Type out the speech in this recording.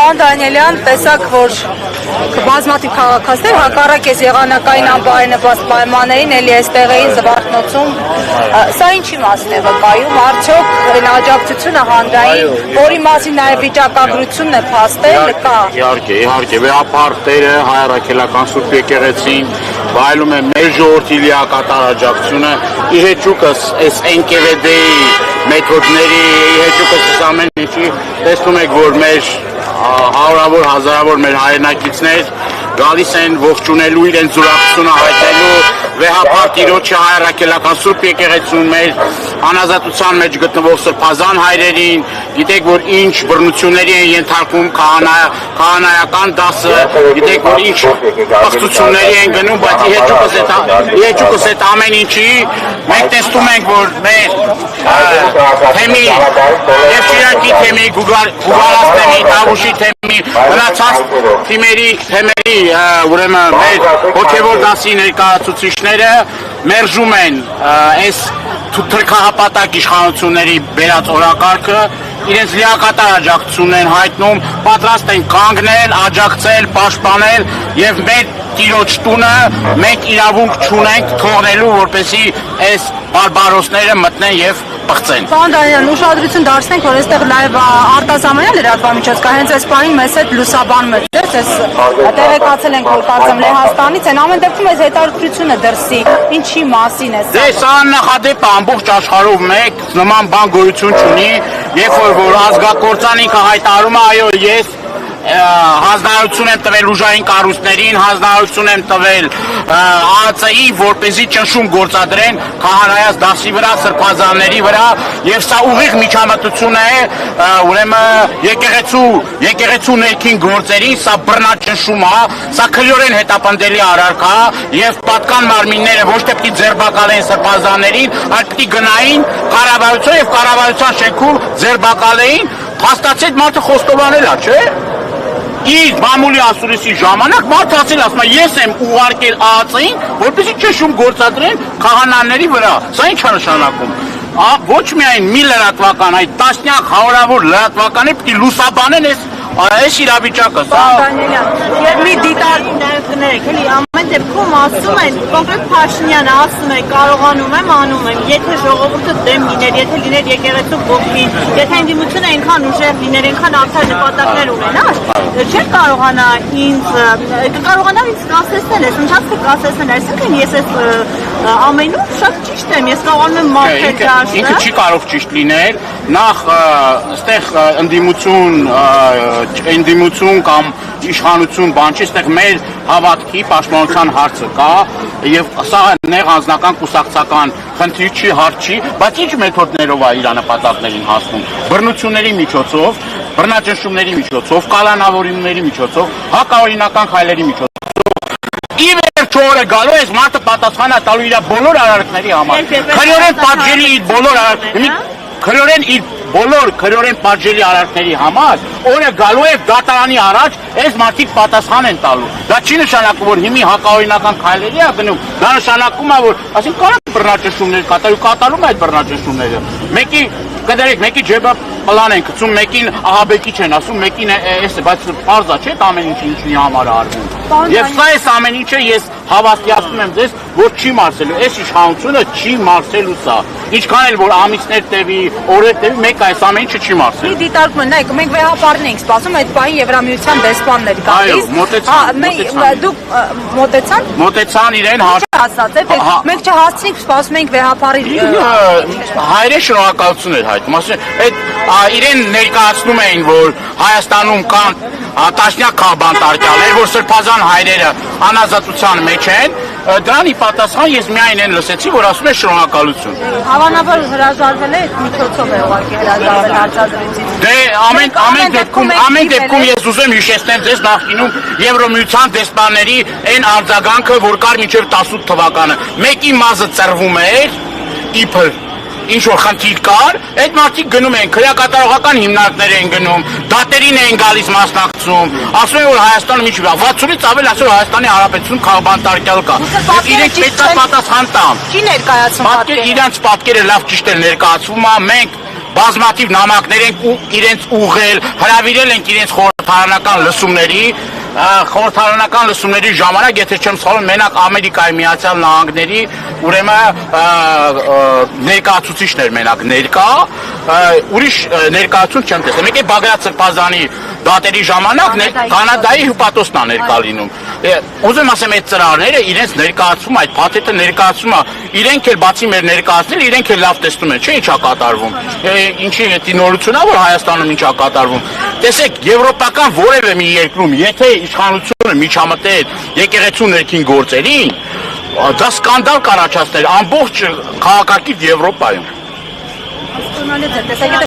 Պարոն Դանիելյան, տեսակ, որ բազմաթիվ քաղաքացիներ հակառակ այս եղանակային անբարենպաստ պայմաններին էլի այստեղ էին Զվարթնոցում, սա ինչի մասն է վկայում, արդյոք աջակցությունը հանրային, որի մասին նաև վիճակագրությունն է փաստել, կա։ Իհարկե, վեհապարտերը, հայ առաքելական Սուրբ եկեղեցին վայելում է մեր ժողովրդի լիակատար աջակցությունը, ի հեճուկս այս NKVD-ի մեթոդների, ի հեճուկս այս ամեն ինչի տեսնում եք, որ մեր հարյուրավոր, հազարավոր մեր հայրենակիցներ գալիս են ողջունելու իրենց զորակցությունը հայտնելու վեհապարտ Տիրոջը հայ առաքելական Սուրբ եկեղեցուն մեր անազատության մեջ գտնվող սրբազան հայրերին, գիտեք, որ ինչ բռնությունների են ենթարկվում քահանայական դասը, գիտեք, որ ինչ պղծությունների են գնում, բայց ի հեճուկս այդ ամեն ինչի մենք տեսնում ենք, որ մեր թեմի եւ Շիրակի թեմի, Գուգարաս թեմի, Տավուշի թեմի, մնացած թիմերի ուրեմն մեր հոգևոր դասի ներկայացուցիչները մերժում են այս թրքահապատակ իշխանությունների բերած օրակարգը, իրենց լիակատար աջակցությունն են հայտնում, պատրաստ են կանգնել, աջակցել, պաշտպանել եւ մեր Տիրոջ տունը մենք իրավունք չունենք թողնելու, որպեսզի այս բարբարոսները մտնեն եւ պղծեն։ Պարոն Դանիելյան, ուշադրություն դարձնենք, որ այստեղ լայվ արտասահմանյան լրատվամիջոց կա, հենց այս պահին մեզ հետ լուսաբանում է, տեղեկացել ենք, որ կարծեմ Լեհաստանից են, ամեն դեպքում այս հետաքրքրությունը դրսի, ինչի մասին է սա։ Դե սա նախադեպ ամբողջ աշխարհով մեկ նման բան գոյություն չունի, երբ որ ազգակործան ինքը հայտարարում է, այո, ես հանձնարարություն եմ տվել ուժային կառույցներին, հանձնարարություն եմ տվել ԱԱՑ-ի, որպեսզի ճնշում գործադրեն քահանայած դասի վրա, սրբազանների վրա, եւ սա ուղիղ միջամտություն է, ուրեմն եկեղեցու ներքին գործերին, սա բռնաճնշում է, սա քրեորեն հետապնդելի արարք է, եւ պատկան մարմինները ոչ թե պիտի ձերբակալեն սրբազաններին, այլ պիտի գնային կառավարության եւ կառավարության շենքում ձերբակալեին, փաստացի մարդը խոստովանել է, չէ՞։ Իր մամուլի ասուրիսի ժամանակ մարդը ասել ասում է ես եմ ուղարկել ԱԱՑ-ին, որպեսզի ճնշում գործադրեն քահանաների վրա։ Սա ինչ է նշանակում։ Ոչ միայն մի լրատվական, այլ տասնյակ հարյուրավոր լրատվականներ պիտի լուսաբանեն այս իրավիճակը։ Եվ մի դիտարկներեք, էլի ամեն դեպքում ասում են, կոնկրետ Փաշինյանը ասում է, կարողանում եմ, անում եմ, եթե ժողովուրդը դեմ լիներ, եթե լիներ եկեղեցու կողքին, եթե ընդդիմությունը այնքան ուժեղ լիներ, այնքան արդար նպատակներ ունենար, չէր կարողանա ինձ կասեցնել, այս ընթացքը կասեցնել, այսինքն ես այս ամենում շատ ճիշտ եմ, ես կարողանում եմ մաքրել դաշտը։ Ինքը չի կարող ճիշտ լինել, նախ այստեղ ընդդիմություն կամ իշխանություն բան չի, այստեղ մեր հավատքի պաշտպանության հարցը կա եւ սա նեղ անձնական կուսակցական խնդիր չի, հարց չի, բայց ինչ մեթոդներով է իր նպատակներին հասնում։ Բռնությունների միջոցով, բռնաճնշումների միջոցով, կալանավորումների միջոցով, հակաօրինական քայլերի միջոցով։ Ի վերջո օրը գալու է մարդը պատասխան է տալու իր բոլոր արարքների համար։ Քրեորեն պատժելի իր բոլոր քրեորեն պատժելի արարքների համար օրը գալու է դատարանի առաջ այս մարդիկ պատասխան են տալու։ Դա չի նշանակում, որ հիմի հակաօրինական քայլերի է գնում, դա նշանակում է, որ ասենք կարող բռնաճնշումներ կատարում այդ բռնաճնշումները։ Մեկի ջեբը պլան են գցում, մեկին ահաբեկիչ են ասում, մեկին էս է, բայց պարզ է, չէ՞ ամեն ինչի համար է արվում։ Եվ սա այս ամեն ինչը ես հավաստիացնում եմ ձեզ, որ չի մարսելու, այս իշխանությունը չի մարսելու սա։ Ինչքան էլ որ ամիսներ տևի, օրեր տևի, մեկ այս ամեն ինչը չի մարսելու։ Մի դիտարկում են, նայեք, մենք վեհապարն ենք սպասում, այդ պահին Եվրամիության դեսպաններ գալիս։ Այո, դուք մոտեցան։ Մոտեցան իրեն ասած է, թե մենք չհասցնենք, սպասում ենք վեհապարի։ Հայրեն շնորհակալություն էր հայտնում, ասում այդ իրեն ներկայացնում էին, որ Հայաստանում կան տասնյակ քաղբանտարկյալներ, որ սրբազան հայրերը անազատության մեջ են, դրան ի պատասխան ես միայն այն լսեցի, որ ասում է շնորհակալություն։ Հավանաբար հրաժարվել է այդ միջոցով է ուղղակի հրաժարվել հարցազրույցից։ Դե ամեն դեպքում ես ուզում հիշեցնեմ ձեզ նախկինում Եվրոմիության դեսպանների այն արձագանքը, որ կար մինչև 18 թվականը։ Մեկի մազը ծռվում էր, իբր ինչ որ խնդիր կար, այդ մարդիկ գնում են, քրեակատարողական հիմնարկներ են գնում, դատերին են գալիս մասնակցում, ասում են, որ Հայաստանում ինչ վրա, 60-ից ավել ասում Հայաստանի Հանրապետություն քաղբանտարկյալ կա։ Իրենք պետք է պատասխան տան։ Չի ներկայացում պատկերը։ Իրանց պատկերը լավ ճիշտ է ներկայացվում, մենք բազմաթիվ նամակներ են իրենց ուղղել, հրավիրել են իրենց խորհրդարանական լսումների, խորհրդարանական լսումների ժամանակ, եթե չեմ սխալվում, մենակ Ամերիկայի Միացյալ Նահանգների ուրեմն ներկայացուցիչներ մենակ ներկա, ուրիշ ներկայացում չեմ տեսել։ Մեկ է Բագրատ Սրբազանի դատերի ժամանակ Կանադայի հյուպատոսն է ներկա լինում։ Ուզում ասեմ, այդ ծրարները իրենց ներկայացում, այդ փաթեթը ներկայացում է, իրենք էլ բացի մեր ներկայացնել, իրենք էլ լավ տեսնում են, չէ՞ ինչա կատարվում։ Ինչի հետի նորությունա, որ Հայաստանում ինչա կատարվում։ Տեսեք, եվրոպական որևէ մի երկրում, եթե իշխանությունը միջամտել եկեղեցու ներքին գործերին, դա սկանդալ կառաջացներ ամբողջ քաղաքակիրթ Եվրոպայում։